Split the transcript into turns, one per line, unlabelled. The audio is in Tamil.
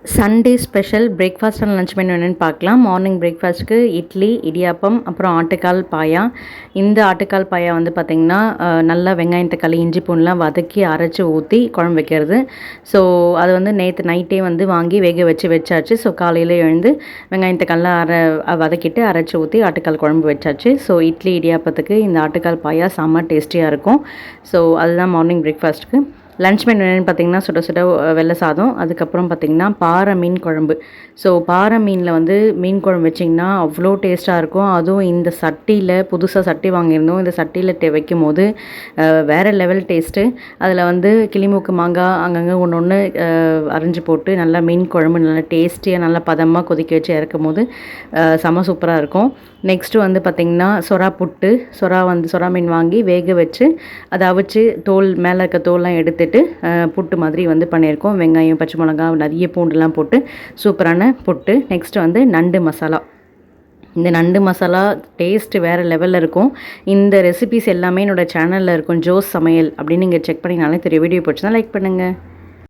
Sunday special breakfast and lunch menu என்னென்னு பார்க்கலாம். மார்னிங் பிரேக்ஃபாஸ்ட்டுக்கு இட்லி, இடியாப்பம், அப்புறம் ஆட்டுக்கால் பாயா. இந்த ஆட்டுக்கால் பாயா வந்து பார்த்திங்கன்னா நல்லா வெங்காயம், தக்காளி, இஞ்சி பூண்டுலாம் வதக்கி அரைச்சி ஊற்றி குழம்பு வைக்கிறது. ஸோ அது வந்து நேற்று நைட்டே வந்து வாங்கி வேக வச்சாச்சு. ஸோ காலையில் எழுந்து வெங்காயம், தக்காளிலாம் வதக்கிட்டு அரைச்சி ஊற்றி ஆட்டுக்கால் குழம்பு வச்சாச்சு. ஸோ இட்லி, இடியாப்பத்துக்கு இந்த ஆட்டுக்கால் பாயா செம்ம டேஸ்டியாக இருக்கும். ஸோ அதுதான் மார்னிங் பிரேக்ஃபாஸ்ட்டுக்கு. லன்ச் மெனு என்னென்னு பார்த்தீங்கன்னா, சுட சுட வெள்ளை சாதம், அதுக்கப்புறம் பார்த்திங்கன்னா பாறை மீன் குழம்பு. ஸோ பாறை மீனில் வந்து மீன் குழம்பு வச்சிங்கன்னா அவ்வளோ டேஸ்ட்டாக இருக்கும். அதுவும் இந்த சட்டியில் புதுசாக சட்டி வாங்கியிருந்தோம். இந்த சட்டியில் வைக்கும்போது வேறு லெவல் டேஸ்ட்டு. அதில் வந்து கிளிமூக்கு மாங்காய் அங்கங்கே ஒன்று ஒன்று அரிஞ்சு போட்டு நல்லா மீன் குழம்பு நல்லா டேஸ்டியாக நல்லா பதமாக கொதிக்க வச்சு இறக்கும் போது செம சூப்பராக இருக்கும். நெக்ஸ்ட்டு வந்து பார்த்திங்கன்னா சொரா மீன் வாங்கி வேக வச்சு அதை அவிச்சு தோல் மேலே இருக்க தோல்லாம் எடுத்துட்டு புட்டு மாதிரி வந்து பண்ணியிருக்கோம். வெங்காயம், பச்சை மிளகா, நிறைய பூண்டுலாம் போட்டு சூப்பரான புட்டு. நெக்ஸ்ட்டு வந்து நண்டு மசாலா. இந்த நண்டு மசாலா டேஸ்ட்டு வேறு லெவலில் இருக்கும். இந்த ரெசிபீஸ் எல்லாமே என்னோடய சேனலில் இருக்கும். ஜோஸ் சமையல் அப்படின்னு நீங்கள் செக் பண்ணிங்கனாலே தெரியும். வீடியோ பிடிச்சிருந்தா லைக் பண்ணுங்கள்.